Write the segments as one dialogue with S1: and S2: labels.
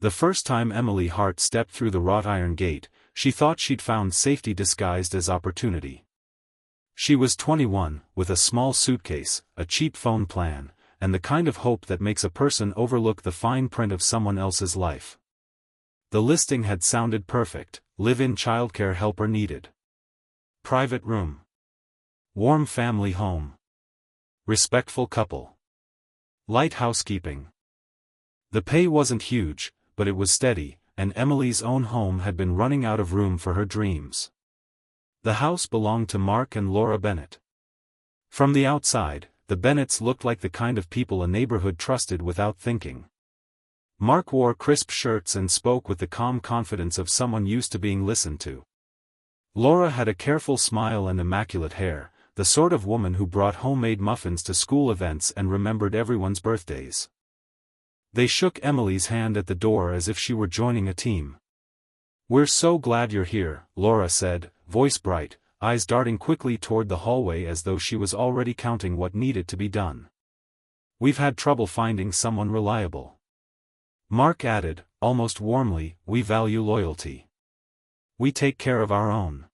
S1: The first time Emily Hart stepped through the wrought iron gate, she thought she'd found safety disguised as opportunity. She was 21, with a small suitcase, a cheap phone plan, and the kind of hope that makes a person overlook the fine print of someone else's life. The listing had sounded perfect: live-in childcare helper needed. Private room. Warm family home. Respectful couple. Light housekeeping. The pay wasn't huge, but it was steady, and Emily's own home had been running out of room for her dreams. The house belonged to Mark and Laura Bennett. From the outside, the Bennetts looked like the kind of people a neighborhood trusted without thinking. Mark wore crisp shirts and spoke with the calm confidence of someone used to being listened to. Laura had a careful smile and immaculate hair, the sort of woman who brought homemade muffins to school events and remembered everyone's birthdays. They shook Emily's hand at the door as if she were joining a team. "We're so glad you're here," Laura said, voice bright, eyes darting quickly toward the hallway as though she was already counting what needed to be done. "We've had trouble finding someone reliable." Mark added, almost warmly, "We value loyalty. We take care of our own."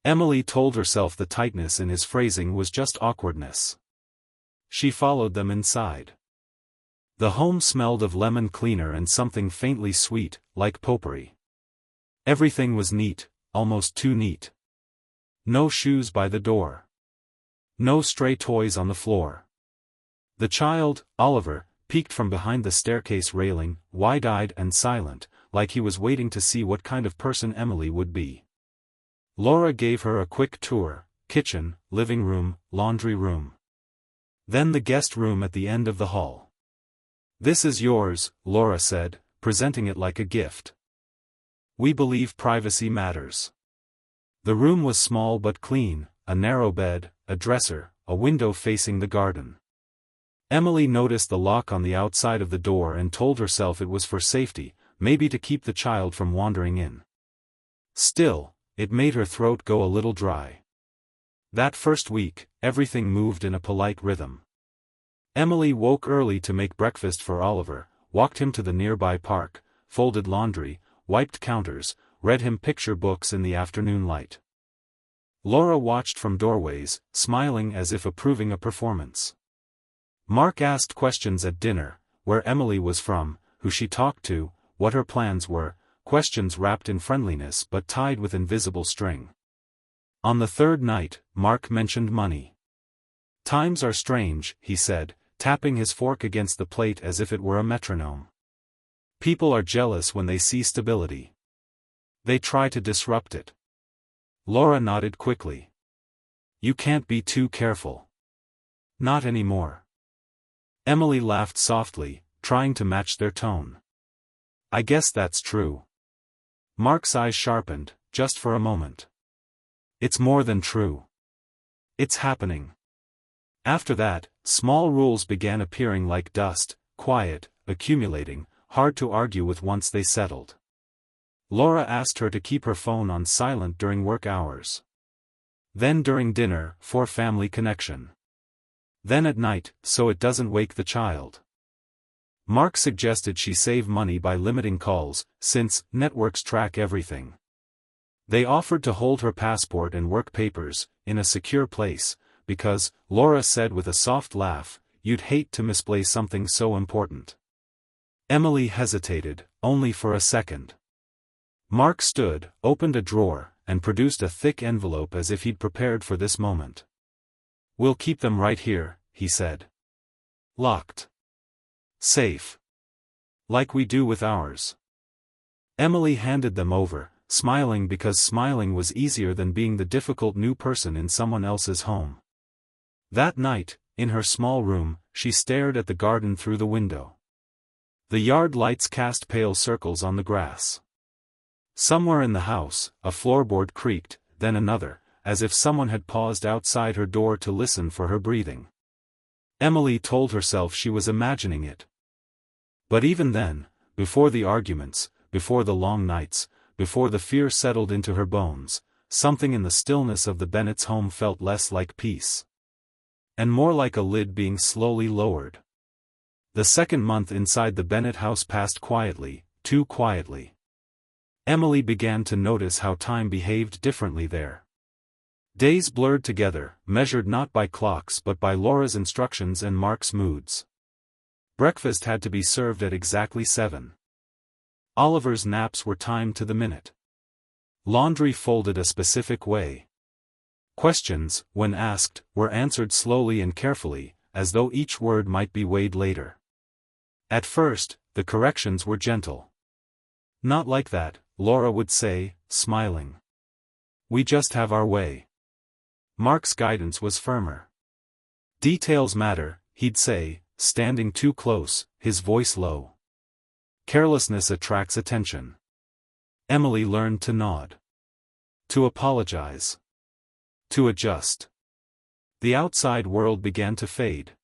S1: Emily told herself the tightness in his phrasing was just awkwardness. She followed them inside. The home smelled of lemon cleaner and something faintly sweet, like potpourri. Everything was neat, almost too neat. No shoes by the door. No stray toys on the floor. The child, Oliver, peeked from behind the staircase railing, wide-eyed and silent, like he was waiting to see what kind of person Emily would be. Laura gave her a quick tour: kitchen, living room, laundry room. Then the guest room at the end of the hall. "This is yours," Laura said, presenting it like a gift. "We believe privacy matters." The room was small but clean: a narrow bed, a dresser, a window facing the garden. Emily noticed the lock on the outside of the door and told herself it was for safety, maybe to keep the child from wandering in. Still, it made her throat go a little dry. That first week, everything moved in a polite rhythm. Emily woke early to make breakfast for Oliver, walked him to the nearby park, folded laundry, wiped counters, read him picture books in the afternoon light. Laura watched from doorways, smiling as if approving a performance. Mark asked questions at dinner: where Emily was from, who she talked to, what her plans were, questions wrapped in friendliness but tied with invisible string. On the third night, Mark mentioned money. "Times are strange," he said, tapping his fork against the plate as if it were a metronome. "People are jealous when they see stability. They try to disrupt it." Laura nodded quickly. "You can't be too careful." "Not anymore." Emily laughed softly, trying to match their tone. "I guess that's true." Mark's eyes sharpened, just for a moment. "It's more than true. It's happening." After that, small rules began appearing like dust, quiet, accumulating, hard to argue with once they settled. Laura asked her to keep her phone on silent during work hours. Then during dinner, for family connection. Then at night, so it doesn't wake the child. Mark suggested she save money by limiting calls, since networks track everything. They offered to hold her passport and work papers, in a secure place, because, Laura said with a soft laugh, you'd hate to misplace something so important. Emily hesitated, only for a second. Mark stood, opened a drawer, and produced a thick envelope as if he'd prepared for this moment. "We'll keep them right here," he said. "Locked. Safe. Like we do with ours." Emily handed them over, smiling because smiling was easier than being the difficult new person in someone else's home. That night, in her small room, she stared at the garden through the window. The yard lights cast pale circles on the grass. Somewhere in the house, a floorboard creaked, then another, as if someone had paused outside her door to listen for her breathing. Emily told herself she was imagining it. But even then, before the arguments, before the long nights, before the fear settled into her bones, something in the stillness of the Bennetts' home felt less like peace. And more like a lid being slowly lowered. The second month inside the Bennett house passed quietly, too quietly. Emily began to notice how time behaved differently there. Days blurred together, measured not by clocks but by Laura's instructions and Mark's moods. Breakfast had to be served at exactly 7. Oliver's naps were timed to the minute. Laundry folded a specific way. Questions, when asked, were answered slowly and carefully, as though each word might be weighed later. At first, the corrections were gentle. "Not like that," Laura would say, smiling. "We just have our way." Mark's guidance was firmer. "Details matter," he'd say, standing too close, his voice low. "Carelessness attracts attention." Emily learned to nod. To apologize. To adjust. The outside world began to fade.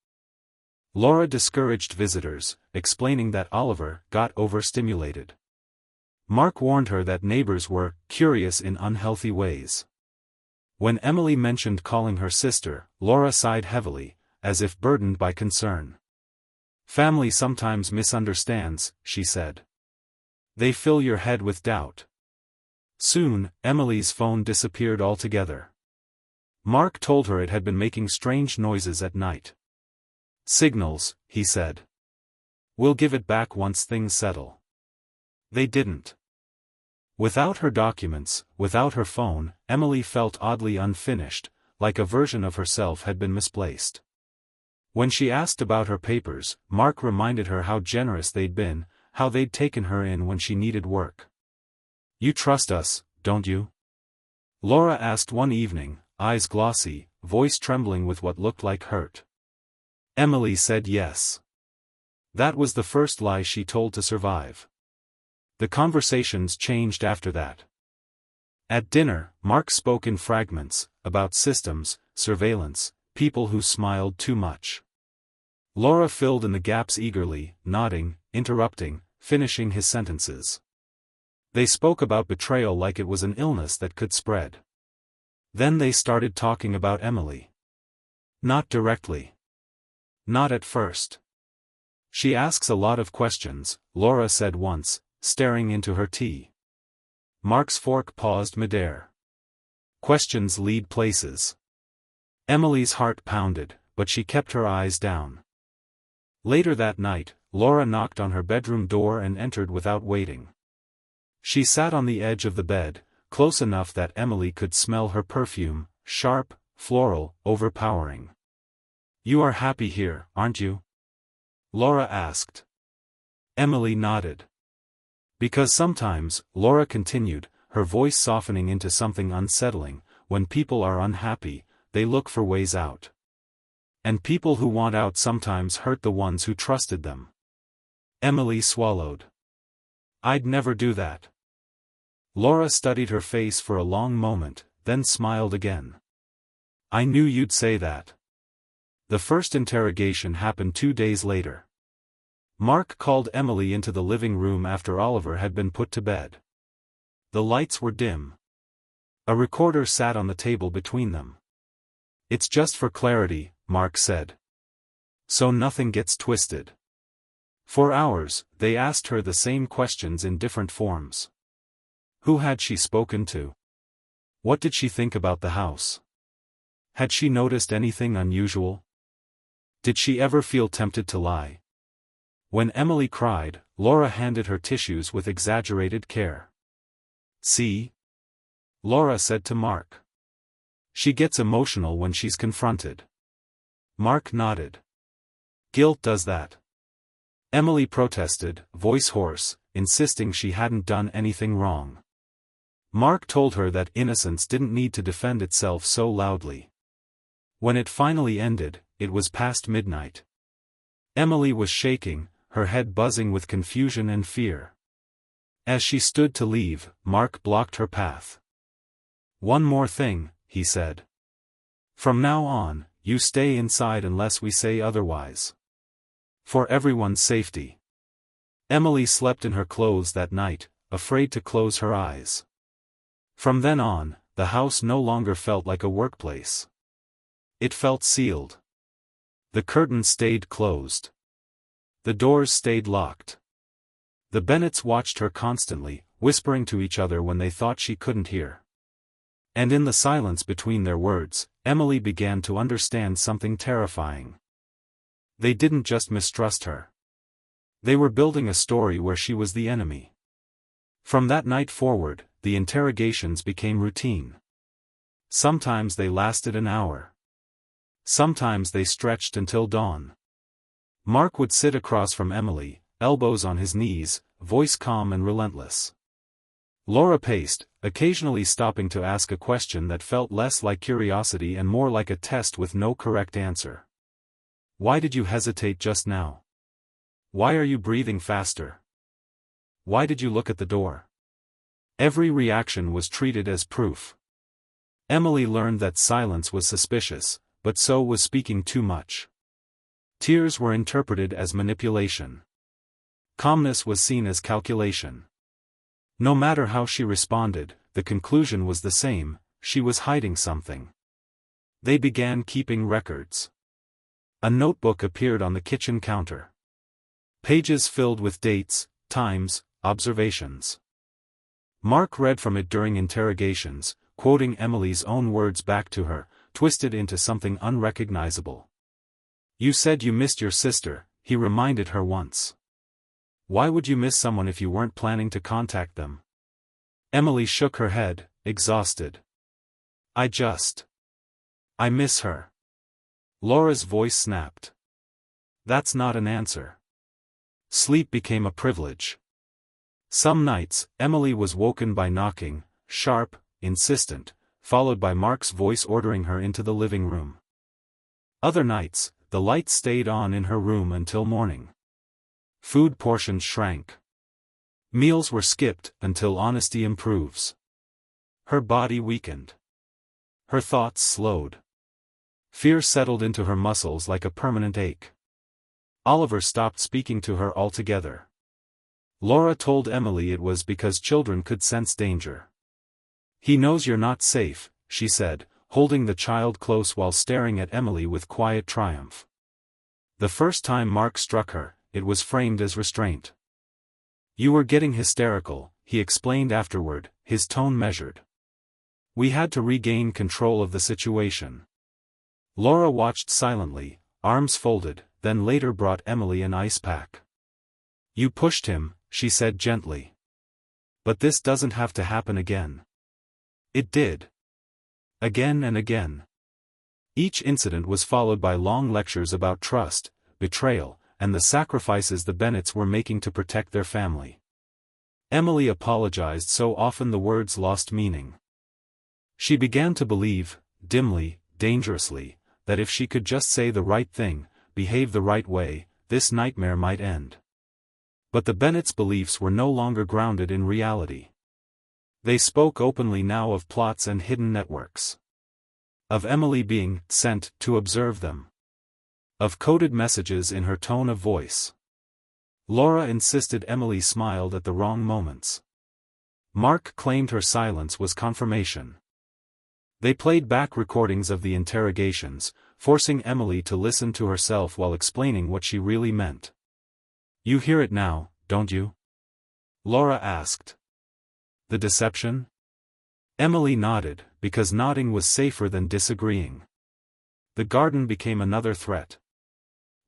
S1: Laura discouraged visitors, explaining that Oliver got overstimulated. Mark warned her that neighbors were curious in unhealthy ways. When Emily mentioned calling her sister, Laura sighed heavily, as if burdened by concern. "Family sometimes misunderstands," she said. "They fill your head with doubt." Soon, Emily's phone disappeared altogether. Mark told her it had been making strange noises at night. "Signals," he said. "We'll give it back once things settle." They didn't. Without her documents, without her phone, Emily felt oddly unfinished, like a version of herself had been misplaced. When she asked about her papers, Mark reminded her how generous they'd been, how they'd taken her in when she needed work. "You trust us, don't you?" Laura asked one evening, eyes glossy, voice trembling with what looked like hurt. Emily said yes. That was the first lie she told to survive. The conversations changed after that. At dinner, Mark spoke in fragments, about systems, surveillance, people who smiled too much. Laura filled in the gaps eagerly, nodding, interrupting, finishing his sentences. They spoke about betrayal like it was an illness that could spread. Then they started talking about Emily. Not directly. Not at first. "She asks a lot of questions," Laura said once, staring into her tea. Mark's fork paused midair. "Questions lead places." Emily's heart pounded, but she kept her eyes down. Later that night, Laura knocked on her bedroom door and entered without waiting. She sat on the edge of the bed, close enough that Emily could smell her perfume, sharp, floral, overpowering. "You are happy here, aren't you?" Laura asked. Emily nodded. "Because sometimes," Laura continued, her voice softening into something unsettling, "when people are unhappy, they look for ways out. And people who want out sometimes hurt the ones who trusted them." Emily swallowed. "I'd never do that." Laura studied her face for a long moment, then smiled again. "I knew you'd say that." The first interrogation happened 2 days later. Mark called Emily into the living room after Oliver had been put to bed. The lights were dim. A recorder sat on the table between them. "It's just for clarity," Mark said. "So nothing gets twisted." For hours, they asked her the same questions in different forms. Who had she spoken to? What did she think about the house? Had she noticed anything unusual? Did she ever feel tempted to lie? When Emily cried, Laura handed her tissues with exaggerated care. "See?" Laura said to Mark. "She gets emotional when she's confronted." Mark nodded. "Guilt does that." Emily protested, voice hoarse, insisting she hadn't done anything wrong. Mark told her that innocence didn't need to defend itself so loudly. When it finally ended, it was past midnight. Emily was shaking, her head buzzing with confusion and fear. As she stood to leave, Mark blocked her path. "One more thing," he said. "From now on, you stay inside unless we say otherwise. For everyone's safety." Emily slept in her clothes that night, afraid to close her eyes. From then on, the house no longer felt like a workplace. It felt sealed. The curtains stayed closed. The doors stayed locked. The Bennets watched her constantly, whispering to each other when they thought she couldn't hear. And in the silence between their words, Emily began to understand something terrifying. They didn't just mistrust her. They were building a story where she was the enemy. From that night forward, the interrogations became routine. Sometimes they lasted an hour. Sometimes they stretched until dawn. Mark would sit across from Emily, elbows on his knees, voice calm and relentless. Laura paced, occasionally stopping to ask a question that felt less like curiosity and more like a test with no correct answer. Why did you hesitate just now? Why are you breathing faster? Why did you look at the door? Every reaction was treated as proof. Emily learned that silence was suspicious, but so was speaking too much. Tears were interpreted as manipulation. Calmness was seen as calculation. No matter how she responded, the conclusion was the same: she was hiding something. They began keeping records. A notebook appeared on the kitchen counter. Pages filled with dates, times, observations. Mark read from it during interrogations, quoting Emily's own words back to her, twisted into something unrecognizable. You said you missed your sister, he reminded her once. Why would you miss someone if you weren't planning to contact them? Emily shook her head, exhausted. I miss her. Laura's voice snapped. That's not an answer. Sleep became a privilege. Some nights, Emily was woken by knocking, sharp, insistent, followed by Mark's voice ordering her into the living room. Other nights, the light stayed on in her room until morning. Food portions shrank. Meals were skipped until honesty improves. Her body weakened. Her thoughts slowed. Fear settled into her muscles like a permanent ache. Oliver stopped speaking to her altogether. Laura told Emily it was because children could sense danger. He knows you're not safe, she said, holding the child close while staring at Emily with quiet triumph. The first time Mark struck her, it was framed as restraint. You were getting hysterical, he explained afterward, his tone measured. We had to regain control of the situation. Laura watched silently, arms folded, then later brought Emily an ice pack. You pushed him, she said gently. But this doesn't have to happen again. It did. Again and again. Each incident was followed by long lectures about trust, betrayal, and the sacrifices the Bennets were making to protect their family. Emily apologized so often the words lost meaning. She began to believe, dimly, dangerously, that if she could just say the right thing, behave the right way, this nightmare might end. But the Bennets' beliefs were no longer grounded in reality. They spoke openly now of plots and hidden networks. Of Emily being sent to observe them. Of coded messages in her tone of voice. Laura insisted Emily smiled at the wrong moments. Mark claimed her silence was confirmation. They played back recordings of the interrogations, forcing Emily to listen to herself while explaining what she really meant. You hear it now, don't you? Laura asked. The deception? Emily nodded, because nodding was safer than disagreeing. The garden became another threat.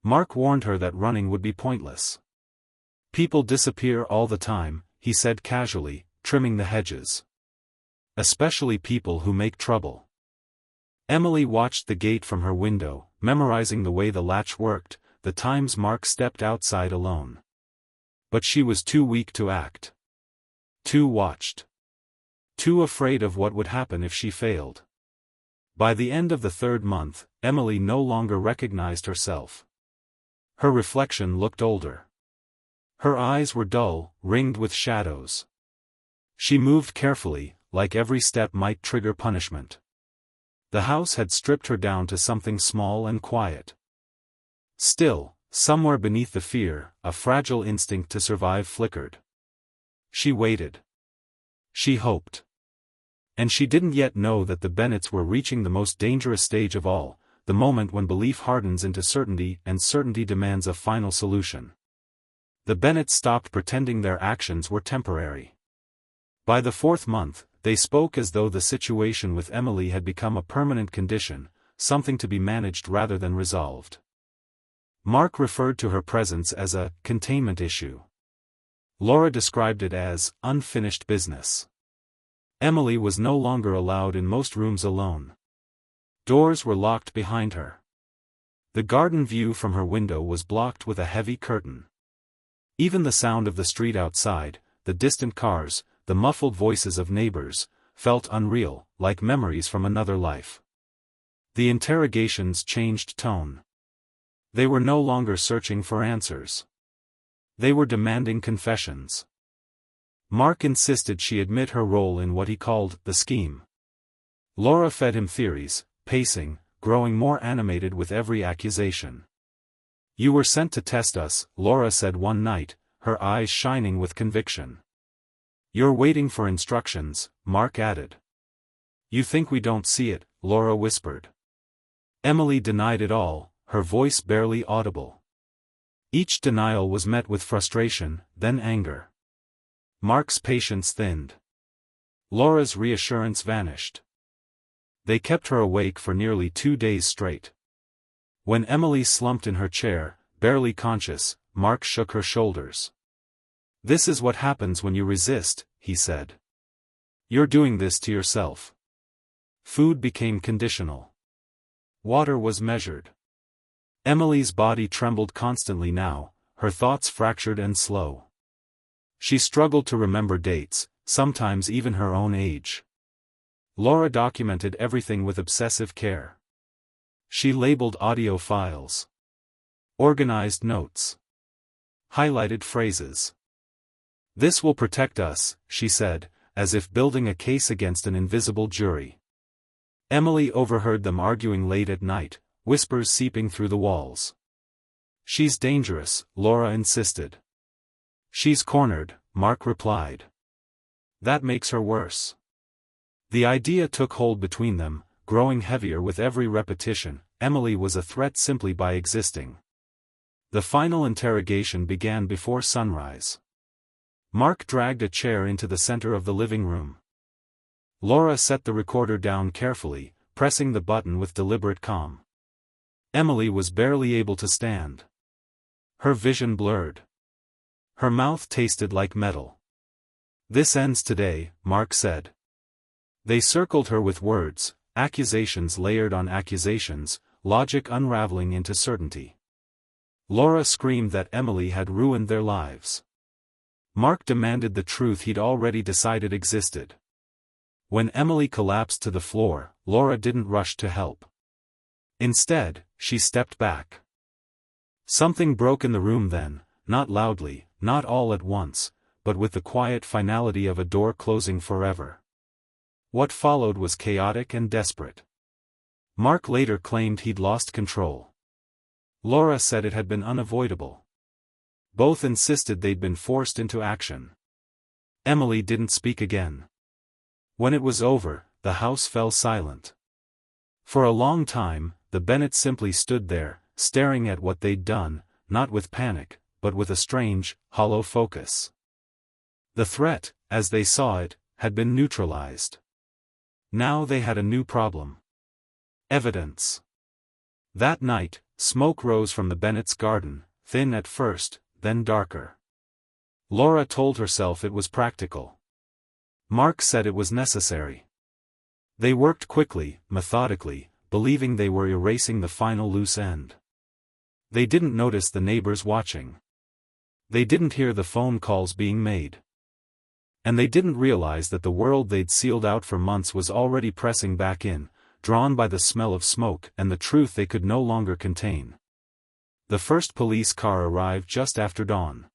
S1: Mark warned her that running would be pointless. People disappear all the time, he said casually, trimming the hedges. Especially people who make trouble. Emily watched the gate from her window, memorizing the way the latch worked, the times Mark stepped outside alone. But she was too weak to act. Too watched. Too afraid of what would happen if she failed. By the end of the third month, Emily no longer recognized herself. Her reflection looked older. Her eyes were dull, ringed with shadows. She moved carefully, like every step might trigger punishment. The house had stripped her down to something small and quiet. Still, somewhere beneath the fear, a fragile instinct to survive flickered. She waited. She hoped. And she didn't yet know that the Bennets were reaching the most dangerous stage of all, the moment when belief hardens into certainty and certainty demands a final solution. The Bennets stopped pretending their actions were temporary. By the 4th month, they spoke as though the situation with Emily had become a permanent condition, something to be managed rather than resolved. Mark referred to her presence as a containment issue. Laura described it as unfinished business. Emily was no longer allowed in most rooms alone. Doors were locked behind her. The garden view from her window was blocked with a heavy curtain. Even the sound of the street outside, the distant cars, the muffled voices of neighbors, felt unreal, like memories from another life. The interrogations changed tone. They were no longer searching for answers. They were demanding confessions. Mark insisted she admit her role in what he called the scheme. Laura fed him theories, pacing, growing more animated with every accusation. "You were sent to test us," Laura said one night, her eyes shining with conviction. "You're waiting for instructions," Mark added. "You think we don't see it," Laura whispered. Emily denied it all, her voice barely audible. Each denial was met with frustration, then anger. Mark's patience thinned. Laura's reassurance vanished. They kept her awake for nearly 2 days straight. When Emily slumped in her chair, barely conscious, Mark shook her shoulders. "This is what happens when you resist," he said. "You're doing this to yourself." Food became conditional. Water was measured. Emily's body trembled constantly now, her thoughts fractured and slow. She struggled to remember dates, sometimes even her own age. Laura documented everything with obsessive care. She labeled audio files, organized notes, highlighted phrases. "This will protect us," she said, as if building a case against an invisible jury. Emily overheard them arguing late at night, whispers seeping through the walls. "She's dangerous," Laura insisted. "She's cornered," Mark replied. "That makes her worse." The idea took hold between them, growing heavier with every repetition. Emily was a threat simply by existing. The final interrogation began before sunrise. Mark dragged a chair into the center of the living room. Laura set the recorder down carefully, pressing the button with deliberate calm. Emily was barely able to stand. Her vision blurred. Her mouth tasted like metal. "This ends today," Mark said. They circled her with words, accusations layered on accusations, logic unraveling into certainty. Laura screamed that Emily had ruined their lives. Mark demanded the truth he'd already decided existed. When Emily collapsed to the floor, Laura didn't rush to help. Instead, she stepped back. Something broke in the room then, not loudly, not all at once, but with the quiet finality of a door closing forever. What followed was chaotic and desperate. Mark later claimed he'd lost control. Laura said it had been unavoidable. Both insisted they'd been forced into action. Emily didn't speak again. When it was over, the house fell silent. For a long time, the Bennets simply stood there, staring at what they'd done, not with panic, but with a strange, hollow focus. The threat, as they saw it, had been neutralized. Now they had a new problem. Evidence. That night, smoke rose from the Bennets' garden, thin at first, then darker. Laura told herself it was practical. Mark said it was necessary. They worked quickly, methodically, believing they were erasing the final loose end. They didn't notice the neighbors watching. They didn't hear the phone calls being made. And they didn't realize that the world they'd sealed out for months was already pressing back in, drawn by the smell of smoke and the truth they could no longer contain. The first police car arrived just after dawn.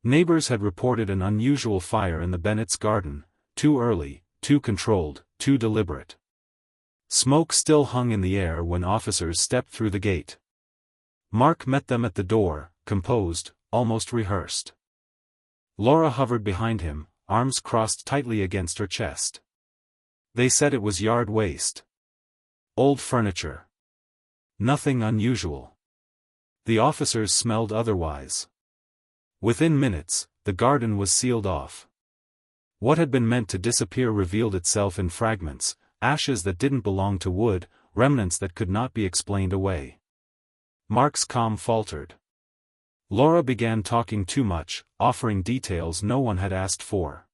S1: Neighbors had reported an unusual fire in the Bennets' garden, too early, too controlled, too deliberate. Smoke still hung in the air when officers stepped through the gate. Mark met them at the door, composed, almost rehearsed. Laura hovered behind him, arms crossed tightly against her chest. They said it was yard waste. Old furniture. Nothing unusual. The officers smelled otherwise. Within minutes, the garden was sealed off. What had been meant to disappear revealed itself in fragments, ashes that didn't belong to wood, remnants that could not be explained away. Mark's calm faltered. Laura began talking too much, offering details no one had asked for.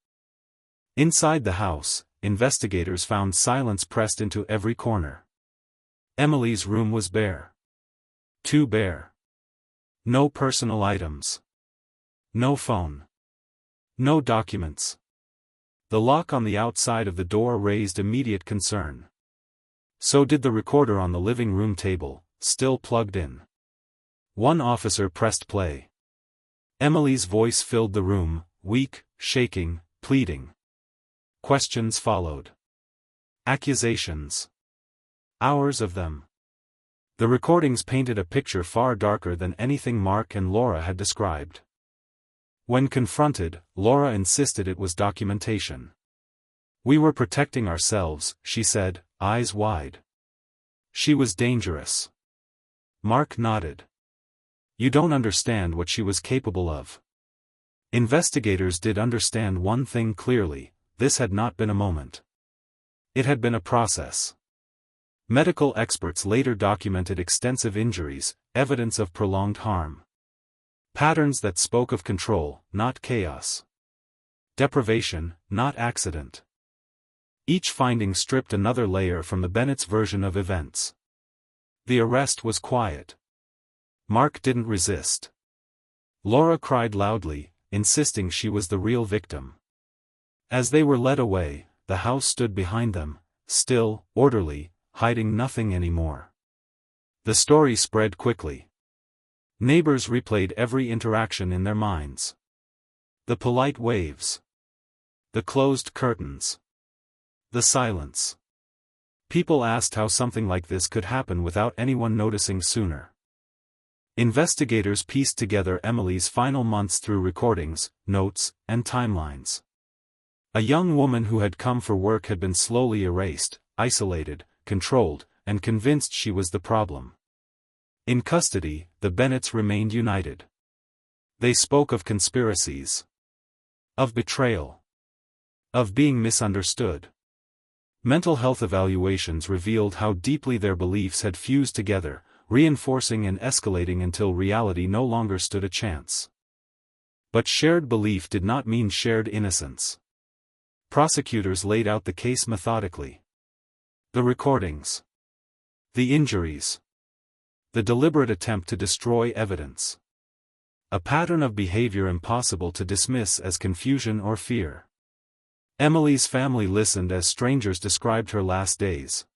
S1: Inside the house, investigators found silence pressed into every corner. Emily's room was bare. Too bare. No personal items. No phone. No documents. The lock on the outside of the door raised immediate concern. So did the recorder on the living room table, still plugged in. One officer pressed play. Emily's voice filled the room, weak, shaking, pleading. Questions followed. Accusations. Hours of them. The recordings painted a picture far darker than anything Mark and Laura had described. When confronted, Laura insisted it was documentation. "We were protecting ourselves," she said, eyes wide. "She was dangerous." Mark nodded. "You don't understand what she was capable of." Investigators did understand one thing clearly: this had not been a moment. It had been a process. Medical experts later documented extensive injuries, evidence of prolonged harm. Patterns that spoke of control, not chaos. Deprivation, not accident. Each finding stripped another layer from the Bennett's version of events. The arrest was quiet. Mark didn't resist. Laura cried loudly, insisting she was the real victim. As they were led away, the house stood behind them, still, orderly, hiding nothing anymore. The story spread quickly. Neighbors replayed every interaction in their minds. The polite waves. The closed curtains. The silence. People asked how something like this could happen without anyone noticing sooner. Investigators pieced together Emily's final months through recordings, notes, and timelines. A young woman who had come for work had been slowly erased, isolated, controlled, and convinced she was the problem. In custody, the Bennetts remained united. They spoke of conspiracies. Of betrayal. Of being misunderstood. Mental health evaluations revealed how deeply their beliefs had fused together, reinforcing and escalating until reality no longer stood a chance. But shared belief did not mean shared innocence. Prosecutors laid out the case methodically. The recordings. The injuries. The deliberate attempt to destroy evidence. A pattern of behavior impossible to dismiss as confusion or fear. Emily's family listened as strangers described her last days.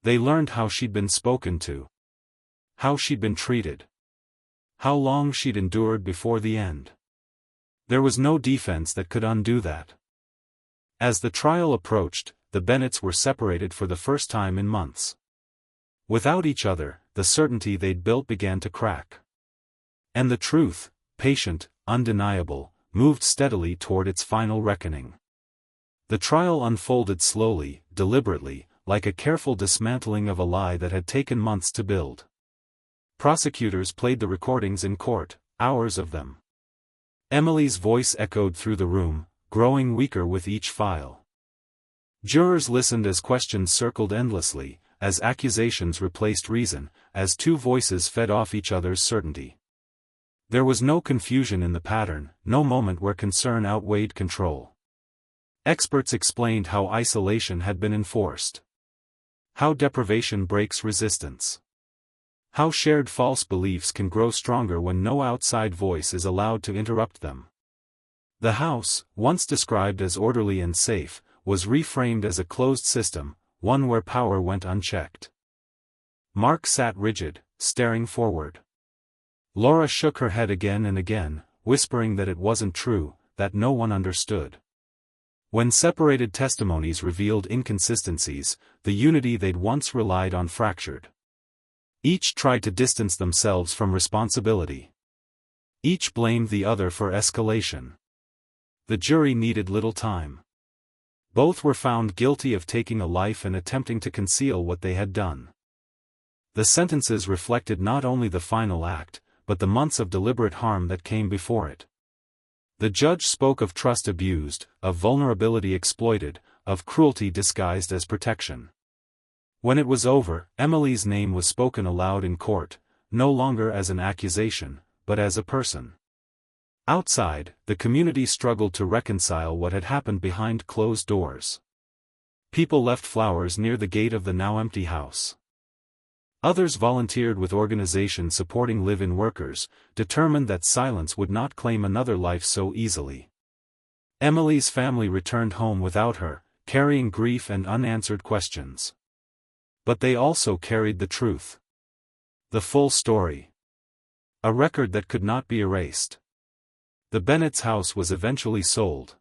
S1: They learned how she'd been spoken to. How she'd been treated. How long she'd endured before the end. There was no defense that could undo that. As the trial approached, the Bennetts were separated for the first time in months. Without each other, the certainty they'd built began to crack. And the truth, patient, undeniable, moved steadily toward its final reckoning. The trial unfolded slowly, deliberately, like a careful dismantling of a lie that had taken months to build. Prosecutors played the recordings in court, hours of them. Emily's voice echoed through the room, growing weaker with each file. Jurors listened as questions circled endlessly, as accusations replaced reason, as two voices fed off each other's certainty. There was no confusion in the pattern, no moment where concern outweighed control. Experts explained how isolation had been enforced. How deprivation breaks resistance. How shared false beliefs can grow stronger when no outside voice is allowed to interrupt them. The house, once described as orderly and safe, was reframed as a closed system, one where power went unchecked. Mark sat rigid, staring forward. Laura shook her head again and again, whispering that it wasn't true, that no one understood. When separated testimonies revealed inconsistencies, the unity they'd once relied on fractured. Each tried to distance themselves from responsibility. Each blamed the other for escalation. The jury needed little time. Both were found guilty of taking a life and attempting to conceal what they had done. The sentences reflected not only the final act, but the months of deliberate harm that came before it. The judge spoke of trust abused, of vulnerability exploited, of cruelty disguised as protection. When it was over, Emily's name was spoken aloud in court, no longer as an accusation, but as a person. Outside, the community struggled to reconcile what had happened behind closed doors. People left flowers near the gate of the now empty house. Others volunteered with organizations supporting live-in workers, determined that silence would not claim another life so easily. Emily's family returned home without her, carrying grief and unanswered questions. But they also carried the truth. The full story. A record that could not be erased. The Bennett's house was eventually sold.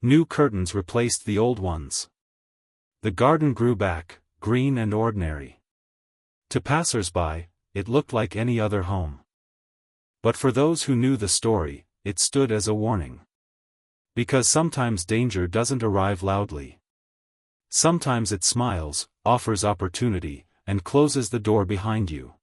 S1: New curtains replaced the old ones. The garden grew back, green and ordinary. To passers-by, it looked like any other home. But for those who knew the story, it stood as a warning. Because sometimes danger doesn't arrive loudly. Sometimes it smiles, offers opportunity, and closes the door behind you.